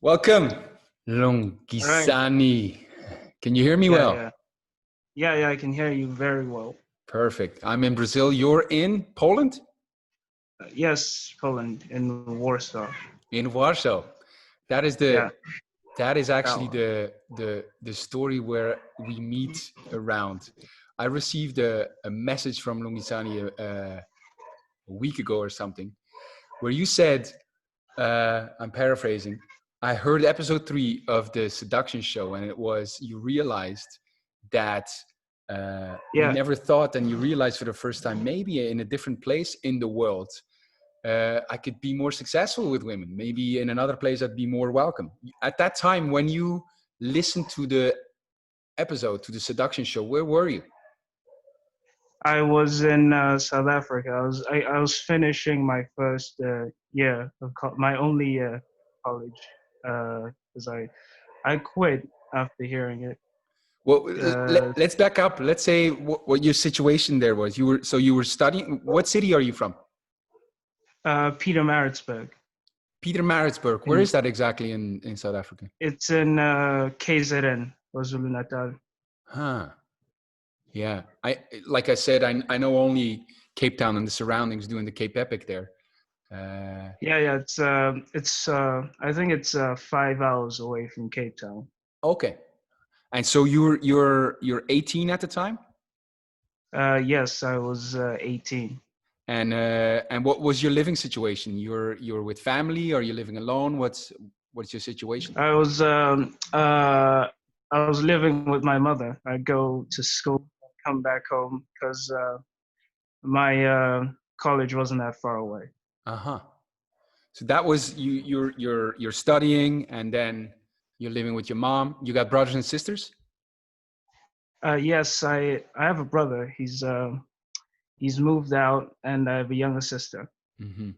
Welcome, All right. Lungisani. Can you hear me Yeah, well? yeah. Yeah, I can hear you very well. Perfect. I'm in Brazil. You're in Poland? Yes, Poland in Warsaw. In Warsaw. That is the Yeah, that is that actually one. the story where we meet around. I received a message from Lungisani a week ago or something, where you said, I'm paraphrasing, I heard episode 3 of the Seduction Show, and it was you realized that you Yeah, never thought, and you realized for the first time, maybe in a different place in the world, I could be more successful with women. Maybe in another place, I'd be more welcome. At that time, when you listened to the episode, to the Seduction Show, where were you? I was in South Africa. I was finishing my first year of my only year of college because I quit after hearing it. Well, Uh, let's back up. Let's say what your situation there was. You were studying. What city are you from? Peter Maritzburg. Pietermaritzburg. Where In is that exactly in South Africa? It's in KZN, KwaZulu Natal. Huh. Yeah. Like I said, I know only Cape Town and the surroundings doing the Cape Epic there. Yeah. It's I think it's 5 hours away from Cape Town. Okay. And so you're 18 at the time? Yes, I was 18. And what was your living situation? You're with family? Are you living alone? What's your situation? I was I was living with my mother. I go to school, come back home because my college wasn't that far away. Uh-huh. So that was you're studying, and then you're living with your mom. You got brothers and sisters? Yes, I have a brother. He's moved out, and I have a younger sister. Mm-hmm.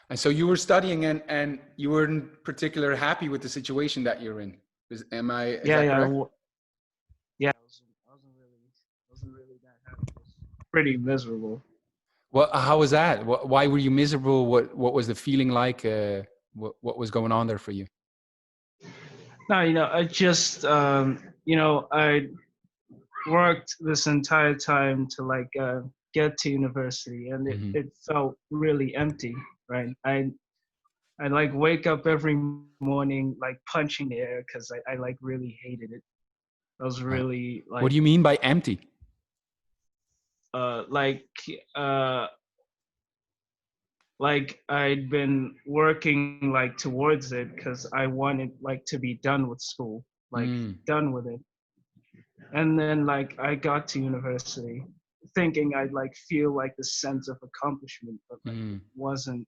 And so you were studying, and you weren't particularly happy with the situation that you're in. Is Yeah, that yeah, correct? yeah. I wasn't really that happy. It was pretty miserable. Well, how was that? Why were you miserable? What was the feeling like? What was going on there for you? No, I just I worked this entire time to get to university, and it, Hmm. it felt really empty, right? I like wake up every morning like punching the air because I like really hated it. I was really What do you mean by empty? uh like uh like I'd been working like towards it because I wanted like to be done with school, like Mm, done with it. And then like I got to university thinking I'd like feel like the sense of accomplishment, but like it mm, wasn't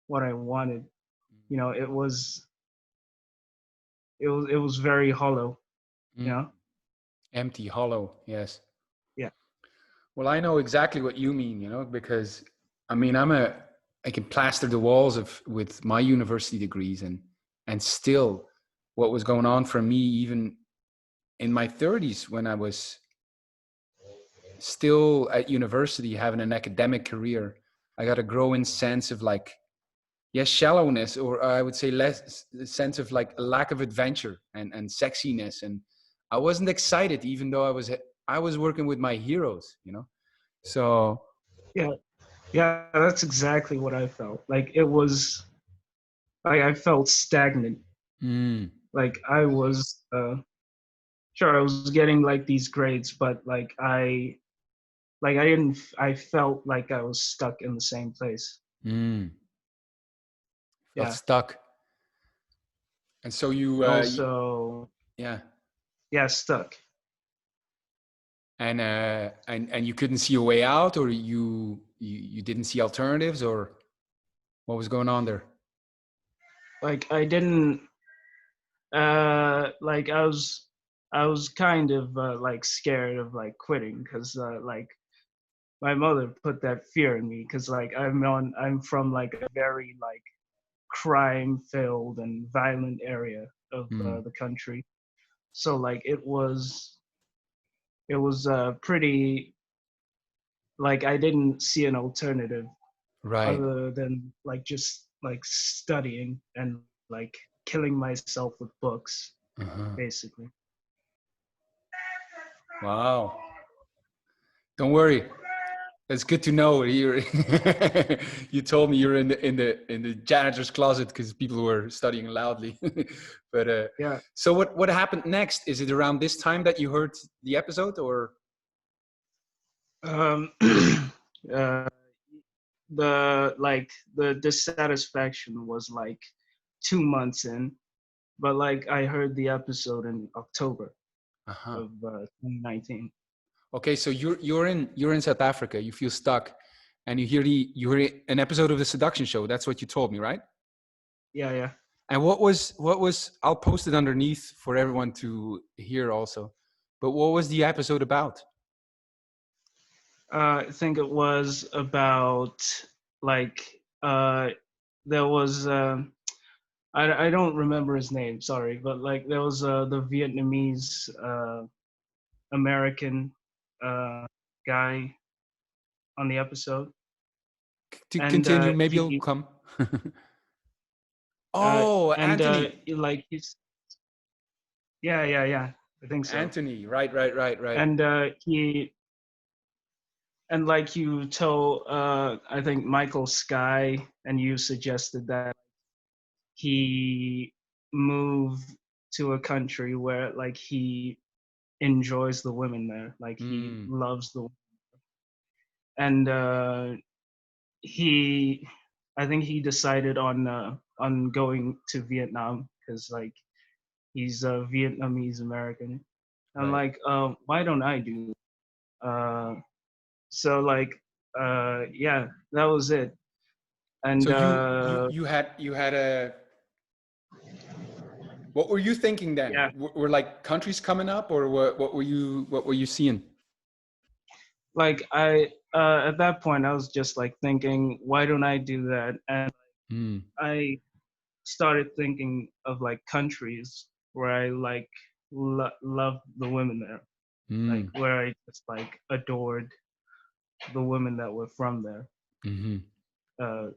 what I wanted. It was it was very hollow, you mm. know? Empty, hollow. Yes. Yeah. Well, I know exactly what you mean. Because I mean, I can plaster the walls of with my university degrees, and still, what was going on for me, even in my 30s, when I was still at university having an academic career, I got a growing sense of like, yes, shallowness, or I would say less sense of like a lack of adventure and sexiness. And I wasn't excited, even though I was working with my heroes. So Yeah. Yeah, that's exactly what I felt. Like it was like I felt stagnant. mm, Like I was sure I was getting like these grades, but I didn't I felt like I was stuck in the same place. mm, felt Yeah. stuck. And so Also, yeah, yeah, stuck. and you couldn't see a way out, or you didn't see alternatives, or what was going on there? Like I didn't like I was kind of like scared of like quitting because like my mother put that fear in me because like I'm from like a very like crime filled and violent area of Mm, the country, so like it was pretty like I didn't see an alternative right. other than like just like studying and like killing myself with books, Uh-huh. basically. Wow. Don't worry. It's good to know. You're you told me you're in the janitor's closet because people were studying loudly. But Yeah. so what happened next? Is it around this time that you heard the episode, or? Um, uh, the dissatisfaction was like 2 months in, but like I heard the episode in October Uh-huh. of 2019. Okay, so you're in South Africa. You feel stuck, and you hear an episode of the Seduction Show. That's what you told me, right? Yeah, yeah. And what was? I'll post it underneath for everyone to hear also. But what was the episode about? I think it was about like there was I don't remember his name, sorry, but like there was the Vietnamese American guy on the episode, To and continue, maybe you'll he come. Oh, and Anthony. like he's yeah, I think so. Anthony. Right. And he and like you told I think Michael Sky, and you suggested that he move to a country where like he enjoys the women there, like he Mm, loves the, and he I think he decided on going to Vietnam because like he's a Vietnamese American. I'm right. like, why don't I do so like yeah, that was it. And So you had a. What were you thinking then? yeah, Were like countries coming up, or what were you seeing? like I at that point I was just like thinking, why don't I do that? And Mm, I started thinking of like countries where I like love the women there, like mm, where I just like adored the women that were from there. mm-hmm.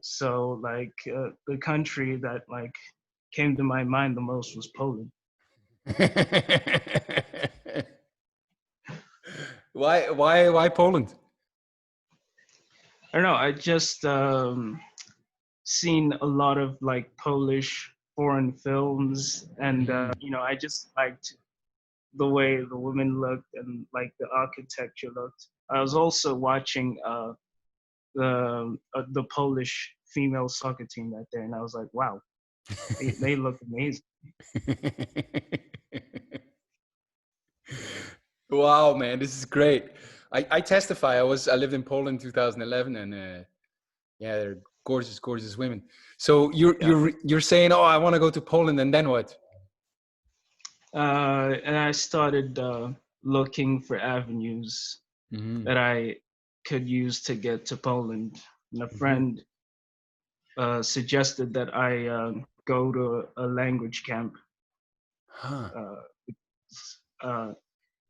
So like the country that like came to my mind the most was Poland. Why Poland? I don't know. I just seen a lot of like Polish foreign films, and Mm, I just liked the way the women looked and like the architecture looked. I was also watching the Polish female soccer team that day, and I was like, wow, they look amazing. Wow, man, this is great. I testify. I lived in Poland in 2011, and yeah, they're gorgeous, gorgeous women. So you're Yeah. you're you're saying, oh, I want to go to Poland, and then what? And I started looking for avenues Mm-hmm. that I could use to get to Poland. And a Mm-hmm. friend suggested that I go to a language camp. Huh. Uh, uh,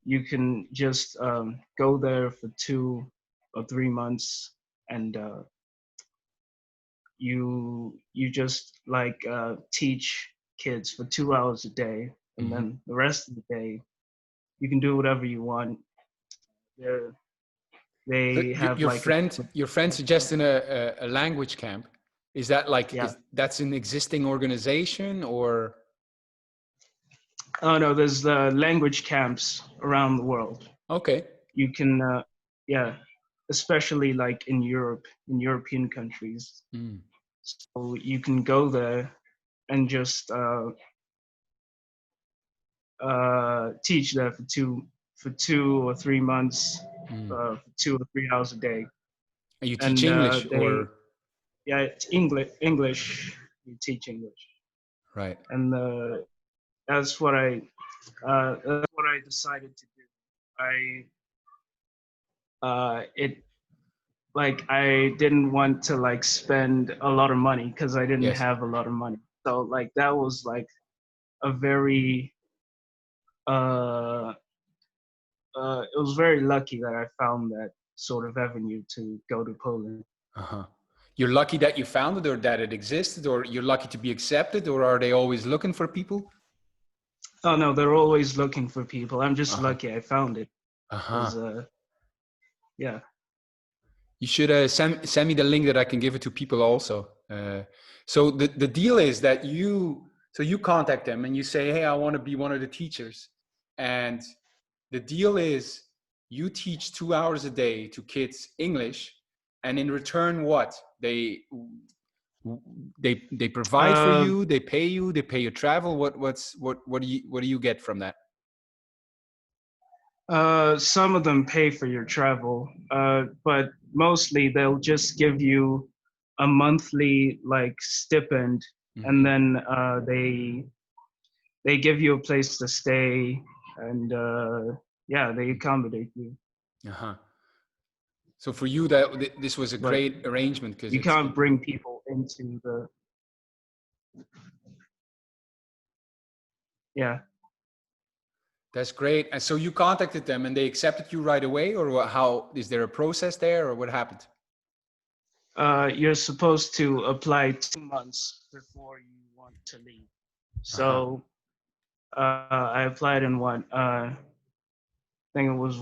you can just go there for 2 or 3 months, and you just like teach kids for 2 hours a day, and Mm-hmm. then the rest of the day you can do whatever you want. They're, So they your, have your like a friend your friend suggesting a language camp. Is that like yeah. that's an existing organization or? Oh no, there's language camps around the world. Okay. You can yeah, especially like in Europe, in European countries. Mm. So you can go there and just teach there for 2 or 3 months, Mm. for 2 or 3 hours a day. And you teach And English they or? yeah, it's English. You teach English, Right. and that's what I decided to do. It like I didn't want to like spend a lot of money because I didn't Yes. have a lot of money. So like that was like a very uh it was very lucky that I found that sort of avenue to go to Poland. Uh-huh. you're lucky that you found it or that it existed, or you're lucky to be accepted, or are they always looking for people? Oh no, they're always looking for people. I'm just Uh-huh. lucky I found it. Uh-huh. 'Cause, yeah. You should send me the link that I can give it to people also. So the deal is that you contact them and you say, hey, I want to be one of the teachers. And the deal is you teach 2 hours a day to kids English, and in return, what? They provide for Uh, you, they pay you, they pay your travel. What do you get from that? some of them pay for your travel, but mostly they'll just give you a monthly like stipend, and Mm-hmm. then they give you a place to stay, and yeah, they accommodate you. Uh-huh. So for you, that this was a But great arrangement because you can't bring people into the, yeah. That's great. And so you contacted them and they accepted you right away, or how is there a process there, or what happened? You're supposed to apply 2 months before you want to leave. Uh-huh. So I applied in I think it was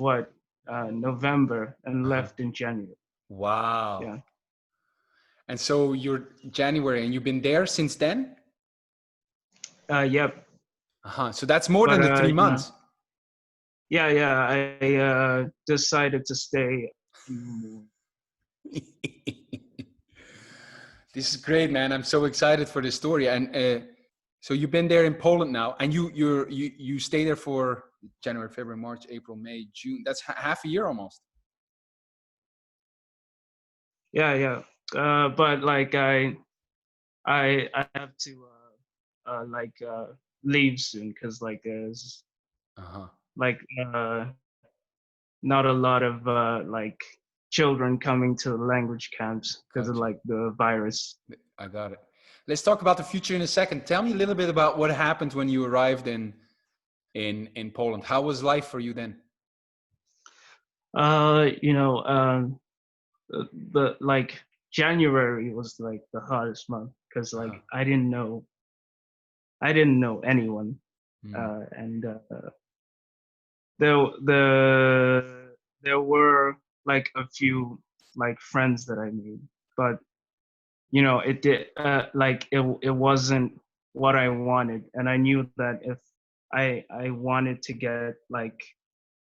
November, and Uh-huh. left in January. Wow. Yeah. And so you're January and you've been there since then? Yep. Uh-huh. So that's more But than the 3 you know, months. yeah. I decided to stay a few more. This is great, man. I'm so excited for this story. And so you've been there in Poland now, and you stay there for January, February, March, April, May, June. That's half a year almost. Yeah. But like I have to leave soon, because like there's Uh-huh. like not a lot of like children coming to language camps because of Gotcha. like the virus. I got it. Let's talk about the future in a second. Tell me a little bit about what happened when you arrived in Poland. How was life for you then? You know, the like January was like the hardest month, because Uh-huh. like I didn't know anyone, Mm. and there there were like a few like friends that I made, but you know it did like it wasn't what I wanted, and I knew that if I wanted to get like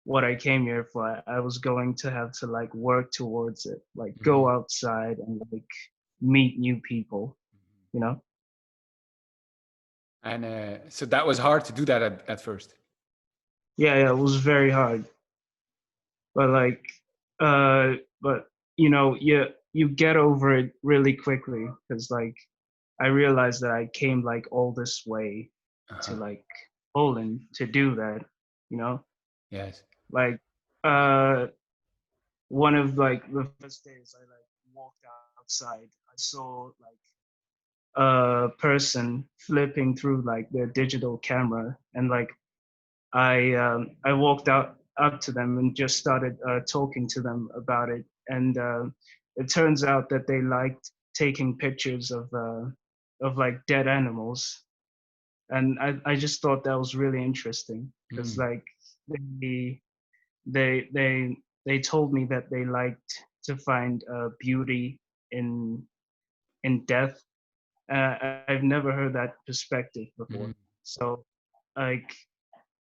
what I came here for, I was going to have to like work towards it, like Mhm. go outside and like meet new people, you know. And so that was hard to do that at first. Yeah, it was very hard, but like uh but you know, you get over it really quickly, because like I realized that I came like all this way to Uh-huh. like Poland to do that, you know? Yes. Like uh one of like the first days I like walked outside, I saw like a person flipping through like their digital camera, and like I walked out up to them and just started talking to them about it, and it turns out that they liked taking pictures of like dead animals, and I just thought that was really interesting, because Mm. like they they they they told me that they liked to find beauty in death. I've never heard that perspective before. Mm. So like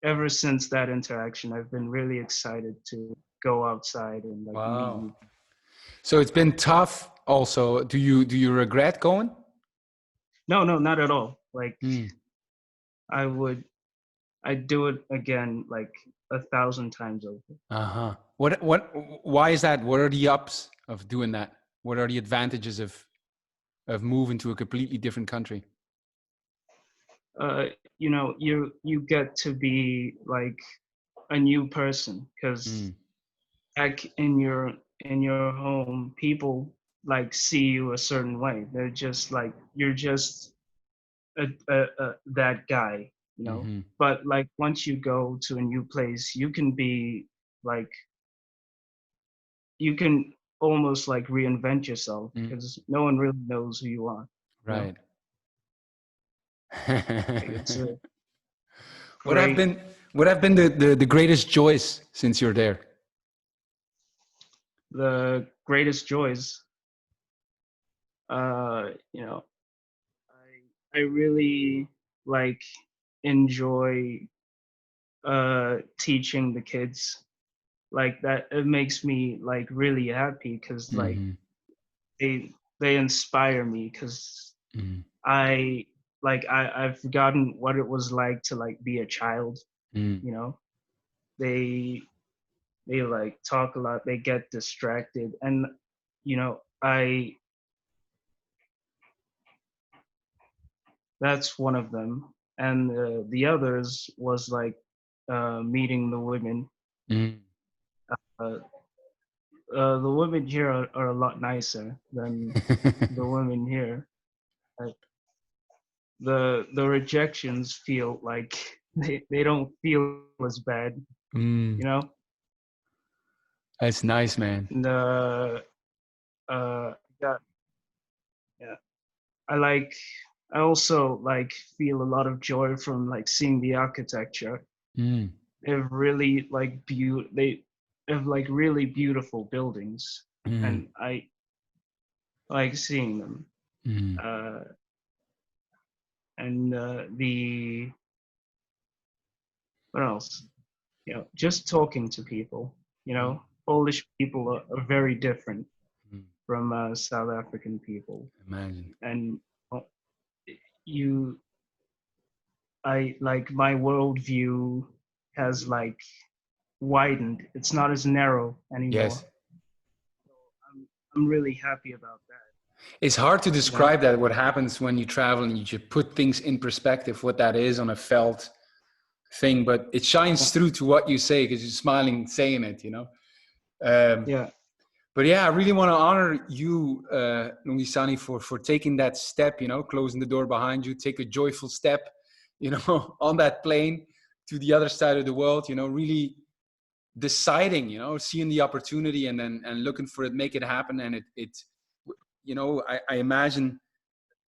ever since that interaction, I've been really excited to go outside and like meet Wow. new people. So it's been tough also. Do you regret going? No, not at all. Like Mm. I would, I'd do it again like 1,000 times over. Uh-huh. Why is that? What are the ups of doing that? What are the advantages of moving to a completely different country? Uh, you know, you get to be like a new person, because Mm. back in your home, people like see you a certain way. They're just like you're just that guy, you know. Mm-hmm. But like once you go to a new place, you can be like you can almost like reinvent yourself because no one really knows who you are. You know? Right. Like it's a What have great been the greatest joys since you're there? the greatest joys. You know, I really like enjoy teaching the kids like that. It makes me like really happy because like Hmm. they inspire me because Hmm. I I've forgotten what it was like to like be a child, Hmm. you know. They they like talk a lot, they get distracted, and you know, I that's one of them. And the others was like meeting the women. Hmm. Uh, the women here are a lot nicer than the women here. Like, the rejections feel like they don't feel as bad, Mm. you know. That's nice, man. The got yeah. I like I also like feel a lot of joy from like seeing the architecture. Mm. They're really like they have like really beautiful buildings, Mm. and I like seeing them. Mm. Uh, and the what else? You know, just talking to people. You Mm. know, Polish people are very different Mm. from South African people, Imagine. and uh, you, I like my worldview has like widened. It's not as narrow Yes. anymore. I'm really happy about that. It's hard to You know? describe that, what happens when you travel and you just put things in perspective, what that is on a felt thing, but it Yeah. shines through to what you say because you're smiling saying it, you know? Um, Yeah. but yeah, I really want to honor you, Lungisani, for taking that step, you know, closing the door behind you, take a joyful step, you know, on that plane to the other side of the world, you know, really deciding, you know, seeing the opportunity and then and looking for it, make it happen. And it you know, I imagine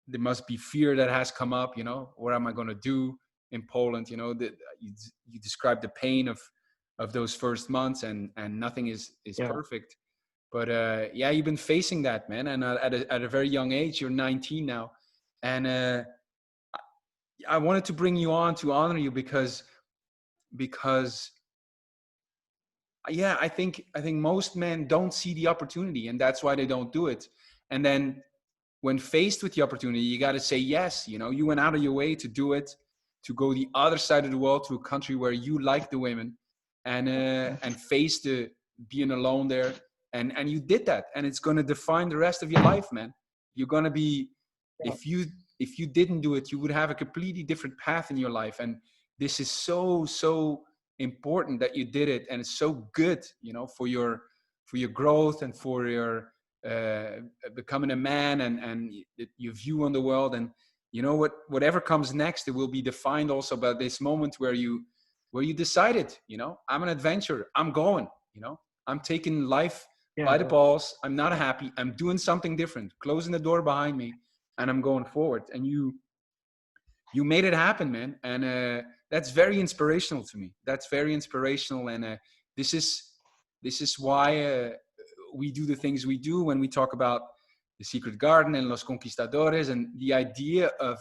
there must be fear that has come up, you know, what am I going to do in Poland? You know, that you described the pain of those first months, and nothing is Yeah. perfect. But yeah, you've been facing that, man. And at a very young age, you're 19 now. And I wanted to bring you on to honor you because yeah, I think most men don't see the opportunity, and that's why they don't do it. And then when faced with the opportunity, you got to say yes. You know, you went out of your way to do it, to go the other side of the world to a country where you like the women, and face the being alone there, and you did that, and it's going to define the rest of your life, man. You're going to be, Yeah. if you didn't do it, you would have a completely different path in your life, and this is so important that you did it, and it's so good, you know, for your growth and for your uh, becoming a man, and your view on the world. And you know what, whatever comes next, it will be defined also by this moment where you decided, you know, I'm an adventurer, I'm going, you know, I'm taking life Yeah. by the balls, I'm not happy, I'm doing something different, closing the door behind me, and I'm going forward. And you made it happen, man. And that's very inspirational to me. That's very inspirational. And this is why we do the things we do when we talk about the Secret Garden and Los Conquistadores, and the idea of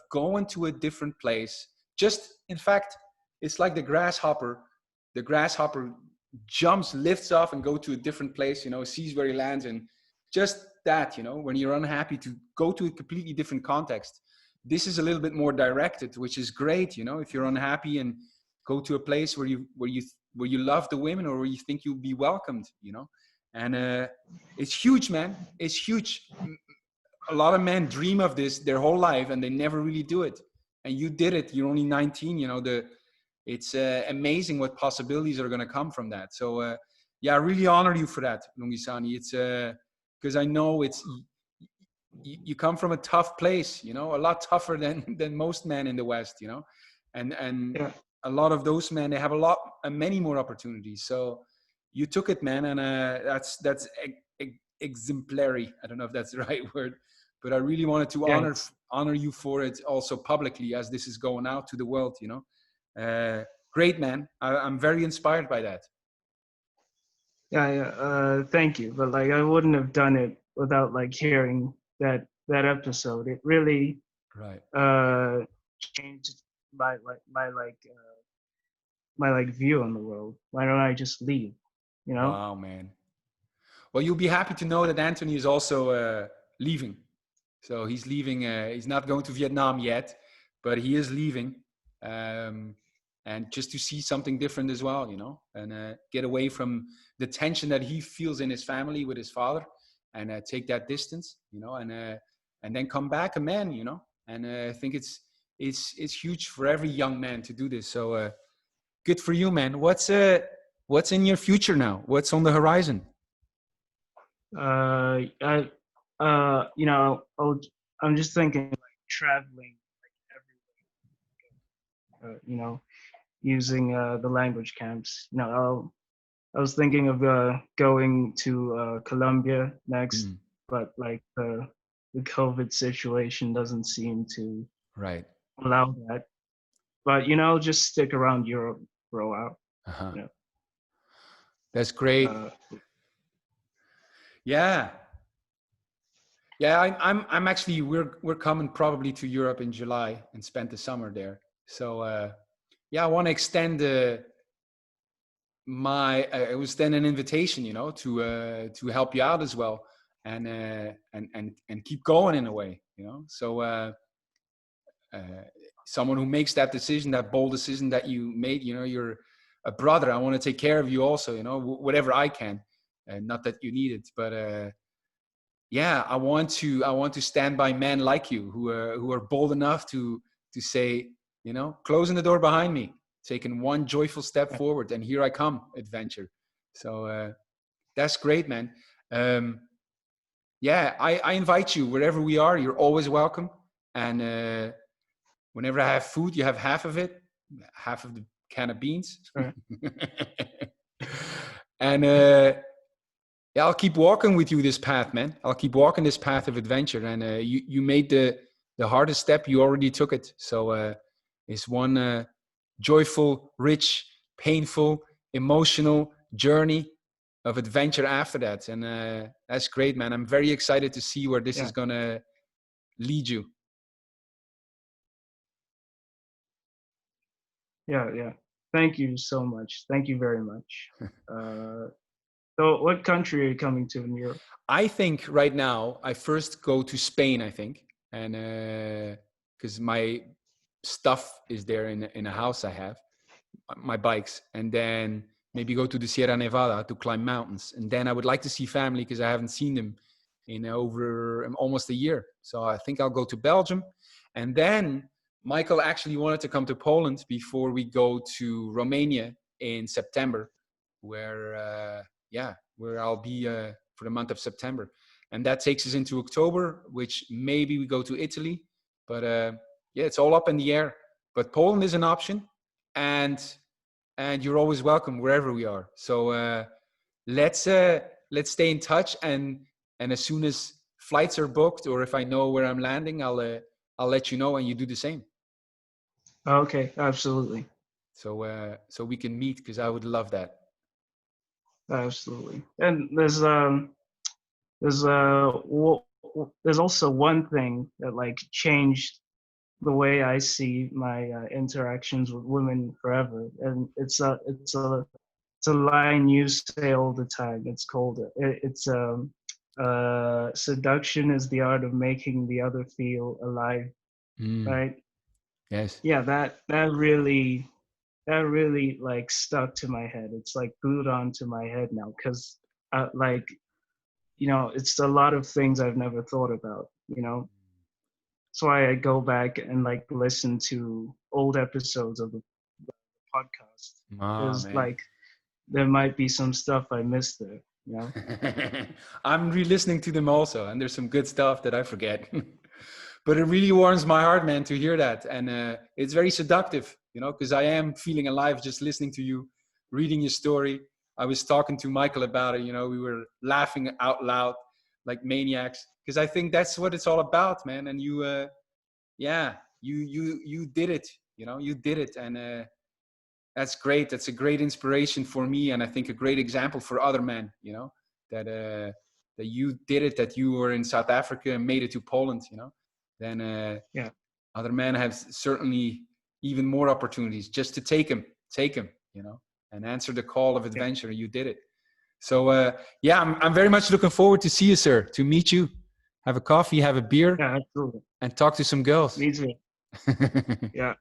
going to a different place. Just, in fact, it's like the grasshopper jumps, lifts off, and go to a different place, you know, sees where he lands. And just that, you know, when you're unhappy, to go to a completely different context. This is a little bit more directed, which is great, you know, if you're unhappy, and go to a place where you love the women, or where you think you'll be welcomed, you know. And it's huge, man. It's huge. A lot of men dream of this their whole life, and they never really do it. And you did it. You're only 19, you know. It's amazing what possibilities are going to come from that. So yeah, I really honor you for that, Lungisani. It's because I know you come from a tough place, you know, a lot tougher than most men in the West, you know. And Yeah. a lot of those men, they have many more opportunities. So you took it, man. And that's exemplary. I don't know if that's the right word, but I really wanted to Yeah, honor you for it also publicly, as this is going out to the world, you know. Great, man. I'm very inspired by that. yeah. Thank you, but like I wouldn't have done it without like hearing that episode. It really Right. changed my like view on the world. Why don't I just leave? You know? Wow, man. Well, you'll be happy to know that Anthony is also leaving. So he's leaving. He's not going to Vietnam yet, but he is leaving, and just to see something different as well, you know, and get away from the tension that he feels in his family with his father, and take that distance, you know, and then come back a man, you know. And I think it's huge for every young man to do this. So good for you, man. What's in your future now? What's on the horizon? I you know, I'm just thinking like traveling like everywhere. You know, using the language camps. You know, I was thinking of going to Colombia next, Mm, but like the COVID situation doesn't seem to right. allow that. But you know, just stick around Europe for a while. Uh-huh. You know, That's great. uh, Yeah. Yeah, I'm actually we're coming probably to Europe in July and spend the summer there. So yeah, I want to extend it was then an invitation, you know, to help you out as well, and keep going in a way, you know. So uh, someone who makes that decision, that bold decision that you made, you know, you're a brother. I want to take care of you also, you know, whatever I can. Not that you need it, but yeah, I want to stand by men like you who are bold enough to say, you know, closing the door behind me, taking one joyful step forward, and here I come, adventure. So that's great, man. Um, yeah, I invite you wherever we are. You're always welcome. And whenever I have food, you have half of it, half of the can of beans. sure. And yeah, I'll keep walking with you this path, man. I'll keep walking this path of adventure. And you made the hardest step. You already took it. So it's one joyful, rich, painful, emotional journey of adventure after that. And that's great, man. I'm very excited to see where this Yeah, is going to lead you. yeah. Thank you so much. Thank you very much. Uh, so, what country are you coming to in Europe? I think right now I first go to Spain, I think. And because my stuff is there in a house I have, my bikes, and then maybe go to the Sierra Nevada to climb mountains. And then I would like to see family because I haven't seen them in over almost a year. So I think I'll go to Belgium. And then Michael actually wanted to come to Poland before we go to Romania in September, where I'll be for the month of September. And that takes us into October, which maybe we go to Italy. But yeah, it's all up in the air. But Poland is an option. And you're always welcome wherever we are. So let's stay in touch, and as soon as flights are booked, or if I know where I'm landing, I'll let you know, and you do the same. Okay, absolutely, So we can meet, because I would love that. absolutely. And there's also one thing that like changed the way I see my interactions with women forever, and it's a line you say all the time. It's called it's seduction is the art of making the other feel alive, Mm, right? yes. Yeah, that really like stuck to my head. It's like glued onto my head now because like you know it's a lot of things I've never thought about. You know, that's why I go back and like listen to old episodes of the podcast. Oh, There's man. like there might be some stuff I missed there. You know. I'm re-listening to them also, and there's some good stuff that I forget. But it really warms my heart, man, to hear that. And it's very seductive, you know, because I am feeling alive just listening to you, reading your story. I was talking to Michael about it. You know, we were laughing out loud like maniacs, because I think that's what it's all about, man. And you, you did it. You know, you did it, and that's great. That's a great inspiration for me, and I think a great example for other men. You know, that that you did it. That you were in South Africa and made it to Poland. You know, then other men have certainly even more opportunities just to take them, you know, and answer the call of adventure. You did it. So, I'm very much looking forward to see you, sir, to meet you, have a coffee, have a beer, Yeah, absolutely. and talk to some girls. Me too. Yeah.